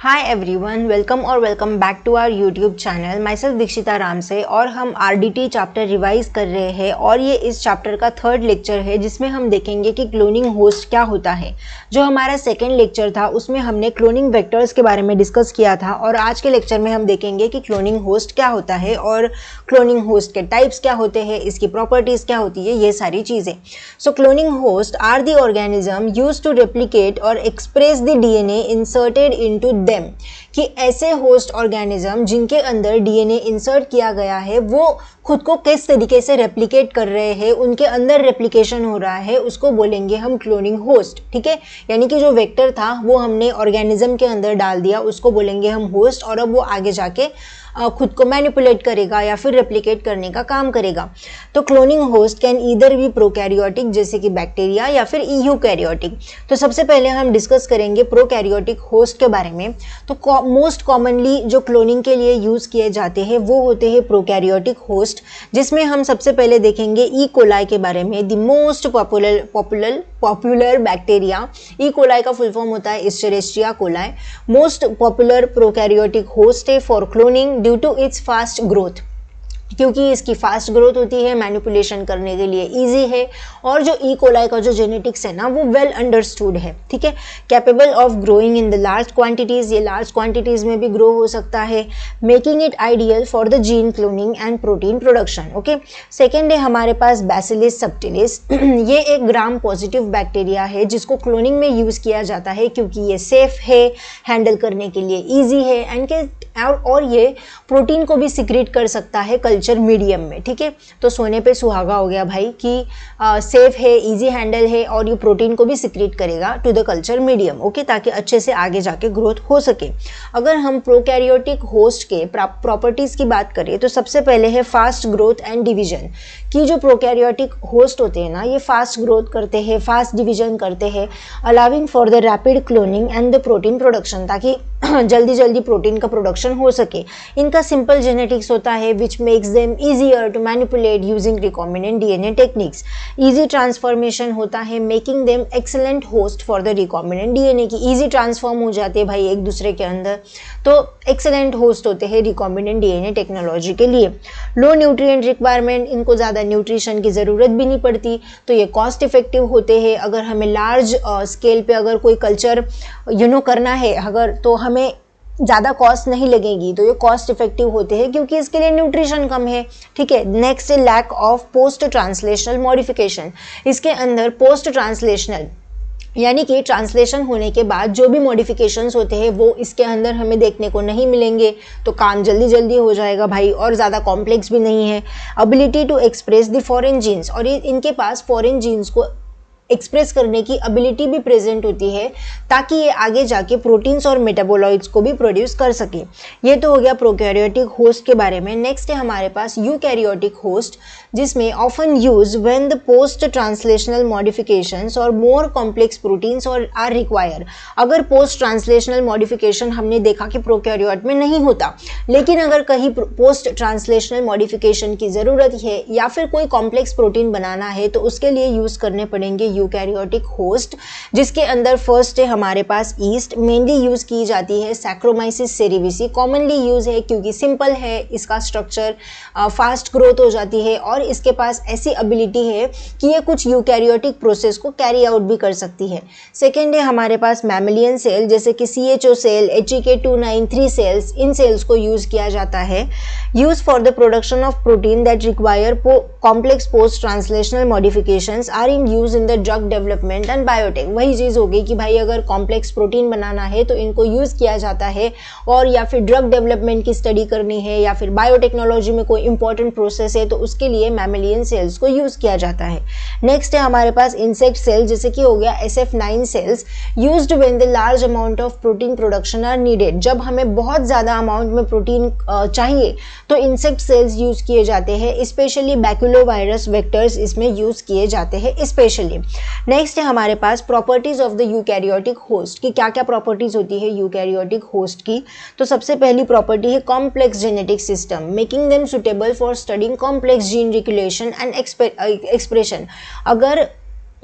हाय everyone, welcome और welcome back to our YouTube channel. Myself Dikshita Ram से और हम आरडीटी चैप्टर रिवाइज कर रहे हैं और ये इस चैप्टर का थर्ड लेक्चर है जिसमें हम देखेंगे कि क्लोनिंग होस्ट क्या होता है। जो हमारा सेकेंड लेक्चर था उसमें हमने क्लोनिंग वेक्टर्स के बारे में डिस्कस किया था और आज के लेक्चर में हम देखेंगे कि क्लोनिंग होस्ट क्या होता है और क्लोनिंग होस्ट के टाइप्स क्या होते हैं, इसकी प्रॉपर्टीज़ क्या होती है, ये सारी चीज़ें। So cloning host are the organism used to replicate और express the DNA inserted into them, कि ऐसे होस्ट ऑर्गेनिज्म जिनके अंदर डीएनए इंसर्ट किया गया है वो खुद को किस तरीके से रेप्लिकेट कर रहे हैं, उनके अंदर रेप्लिकेशन हो रहा है, उसको बोलेंगे हम क्लोनिंग होस्ट। ठीक है, यानी कि जो वेक्टर था वो हमने ऑर्गेनिज्म के अंदर डाल दिया, उसको बोलेंगे हम होस्ट, और अब वो आगे जाके खुद को मैनिपुलेट करेगा या फिर रेप्लिकेट करने का काम करेगा। तो cloning host can either be prokaryotic जैसे कि बैक्टीरिया या फिर यूकैरियोटिक। तो सबसे पहले हम डिस्कस करेंगे प्रोकैरियोटिक होस्ट के बारे में। तो मोस्ट कॉमनली जो क्लोनिंग के लिए यूज़ किए जाते हैं वो होते हैं प्रोकैरियोटिक होस्ट, जिसमें हम सबसे पहले देखेंगे ई कोलाई के बारे में। The most popular bacteria, E coli का फुल फॉर्म होता है Escherichia coli. Most popular prokaryotic host है for cloning due to its fast growth, क्योंकि इसकी फास्ट ग्रोथ होती है, मैनिपुलेशन करने के लिए इजी है, और जो ई कोलाई का जो जेनेटिक्स है ना वो वेल अंडरस्टूड है। ठीक है, capable of growing in the large quantities, ये लार्ज क्वांटिटीज में भी ग्रो हो सकता है, making it ideal for the gene cloning and protein production. Okay, second है हमारे पास बैसिलिस सबटिलिस। ये एक ग्राम पॉजिटिव बैक्टीरिया है जिसको क्लोनिंग में यूज किया जाता है क्योंकि ये सेफ है, हैंडल करने के लिए ईजी है और ये प्रोटीन को भी सिक्रेट कर सकता है कल्चर मीडियम में। ठीक है, तो सोने पे सुहागा हो गया भाई कि सेफ है, इजी हैंडल है और ये प्रोटीन को भी सिक्रेट करेगा to the culture medium. Okay, ताकि अच्छे से आगे जाके ग्रोथ हो सके। अगर हम प्रोकैरियोटिक होस्ट के प्रॉपर्टीज़ की बात करें तो सबसे पहले है फास्ट ग्रोथ एंड डिवीजन, कि जो प्रोकैरियोटिक होस्ट होते हैं ना ये फास्ट ग्रोथ करते हैं, फास्ट डिवीजन करते हैं, allowing for the rapid cloning and the protein production, ताकि जल्दी जल्दी प्रोटीन का प्रोडक्शन हो सके। इनका सिंपल जेनेटिक्स होता है which makes them easier to manipulate using recombinant DNA techniques. Easy transformation होता है, making them excellent host for the recombinant DNA, की ईजी ट्रांसफॉर्म हो जाते हैं भाई एक दूसरे के अंदर, तो एक्सेलेंट होस्ट होते हैं रिकॉम्बिनेंट डीएनए टेक्नोलॉजी के लिए। लो न्यूट्रिएंट रिक्वायरमेंट, इनको ज़्यादा न्यूट्रिशन की ज़रूरत भी नहीं पड़ती, तो ये कॉस्ट इफेक्टिव होते हैं। अगर हमें लार्ज स्केल पे अगर कोई कल्चर करना है अगर, तो हमें ज़्यादा कॉस्ट नहीं लगेगी, तो ये कॉस्ट इफेक्टिव होते हैं क्योंकि इसके लिए न्यूट्रिशन कम है। ठीक है, नेक्स्ट है lack of post translational modification. इसके अंदर पोस्ट ट्रांसलेशनल यानी कि ट्रांसलेशन होने के बाद जो भी मॉडिफिकेशंस होते हैं वो इसके अंदर हमें देखने को नहीं मिलेंगे, तो काम जल्दी जल्दी हो जाएगा भाई, और ज़्यादा कॉम्प्लेक्स भी नहीं है। Ability to express the foreign genes, और इनके पास फॉरेन जीन्स को एक्सप्रेस करने की एबिलिटी भी प्रेजेंट होती है ताकि ये आगे जाके प्रोटीन्स और मेटाबोलाइट्स को भी प्रोड्यूस कर सके। ये तो हो गया प्रोकैरियोटिक होस्ट के बारे में। नेक्स्ट है हमारे पास यूकैरियोटिक होस्ट, जिसमें often use when the post translational modifications और मोर कॉम्प्लेक्स प्रोटीन्स और आर रिक्वायर। अगर पोस्ट ट्रांसलेशनल मॉडिफिकेशन हमने देखा कि प्रोकैरियोट में नहीं होता, लेकिन अगर कहीं पोस्ट ट्रांसलेशनल मॉडिफिकेशन की ज़रूरत है या फिर कोई कॉम्प्लेक्स प्रोटीन बनाना है तो उसके लिए यूज़ करने पड़ेंगे यूकैरियोटिक होस्ट, जिसके अंदर फर्स्ट है हमारे पास ईस्ट। मेनली यूज की जाती है सैक्रोमाइसिस सेरेविसी, कॉमनली यूज है क्योंकि सिंपल है, इसका स्ट्रक्चर फास्ट ग्रोथ हो जाती है और इसके पास ऐसी एबिलिटी है कि ये कुछ यूकैरियोटिक प्रोसेस को कैरी आउट भी कर सकती है। सेकेंड है हमारे पास मैमेलियन सेल, जैसे कि CHO सेल, HEK293 सेल्स, इन सेल्स को यूज किया जाता है। Use for the production of protein that require complex post translational modifications are in use in the drug development and biotech. वही चीज़ हो गई कि भाई अगर कॉम्प्लेक्स प्रोटीन बनाना है तो इनको यूज़ किया जाता है, और या फिर ड्रग डेवलपमेंट की स्टडी करनी है या फिर बायोटेक्नोलॉजी में कोई इंपॉर्टेंट प्रोसेस है तो उसके लिए मैमेलियन सेल्स को यूज़ किया जाता है। नेक्स्ट है हमारे पास इंसेक्ट सेल, जैसे कि हो गया SF9 cells, used when the large amount of protein production are needed. जब हमें बहुत ज़्यादा अमाउंट में प्रोटीन चाहिए तो इंसेक्ट सेल्स यूज़ किए जाते हैं, स्पेशली बैक्यूलोवायरस वेक्टर्स इसमें यूज़ किए जाते हैं स्पेशली। नेक्स्ट है हमारे पास properties of the eukaryotic host, की क्या क्या प्रॉपर्टीज होती है यूकैरियोटिक होस्ट की। तो सबसे पहली प्रॉपर्टी है complex genetic system, making them suitable for studying complex gene regulation and expression. अगर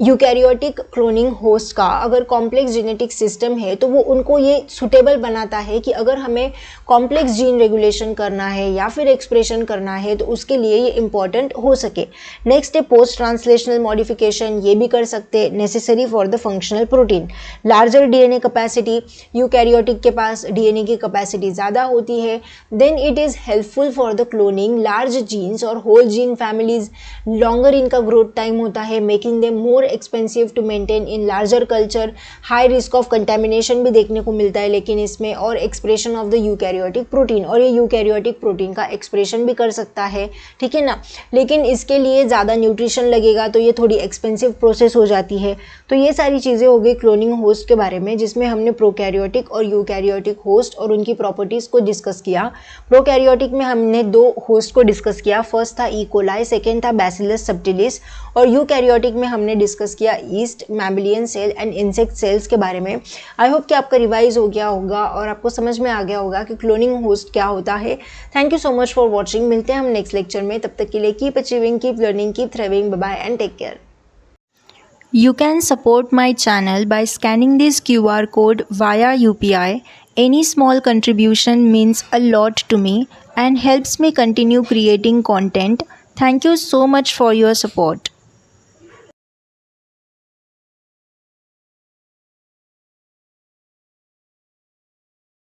यूकैरियोटिक क्लोनिंग होस्ट का अगर कॉम्प्लेक्स जेनेटिक सिस्टम है तो वो उनको ये सुटेबल बनाता है कि अगर हमें कॉम्प्लेक्स जीन रेगुलेशन करना है या फिर एक्सप्रेशन करना है तो उसके लिए ये इंपॉर्टेंट हो सके। नेक्स्ट है पोस्ट ट्रांसलेशनल मॉडिफिकेशन, ये भी कर सकते हैं, necessary for the functional protein. Larger DNA capacity, eukaryotic के पास डीएनए की कैपेसिटी ज़्यादा होती है। Then it is helpful for the cloning large genes और होल जीन फैमिलीज। लॉन्गर इनका ग्रोथ टाइम होता है, making them more expensive to maintain in larger culture. High risk of contamination भी देखने को मिलता है लेकिन इसमें, और expression of the eukaryotic protein, और ये यूकैरियोटिक प्रोटीन का एक्सप्रेशन भी कर सकता है, ठीक है ना। लेकिन इसके लिए ज़्यादा न्यूट्रिशन लगेगा तो ये थोड़ी एक्सपेंसिव प्रोसेस हो जाती है। तो ये सारी चीज़ें हो गई क्लोनिंग होस्ट के बारे में, जिसमें हमने प्रोकैरियोटिक और यूकैरियोटिक होस्ट और उनकी प्रॉपर्टीज़ को डिस्कस किया। प्रोकैरियोटिक में हमने 2 होस्ट को डिस्कस किया, फर्स्ट था ई कोलाई, सेकेंड था बैसिलस सबटिलिस। और यूकैरियोटिक में हमने डिस्कस किया yeast, mammalian cell and insect cells के बारे में। आई होप कि आपका रिवाइज हो गया होगा और आपको समझ में आ गया होगा कि क्लोनिंग होस्ट क्या होता है। Thank you so much for watching. मिलते हैं हम नेक्स्ट लेक्चर में, तब तक के लिए keep achieving, keep learning, keep thriving. Bye bye and take care. You can support my channel by scanning this QR code via UPI. Any small contribution means a lot to me and helps me continue creating content. Thank you so much for your support.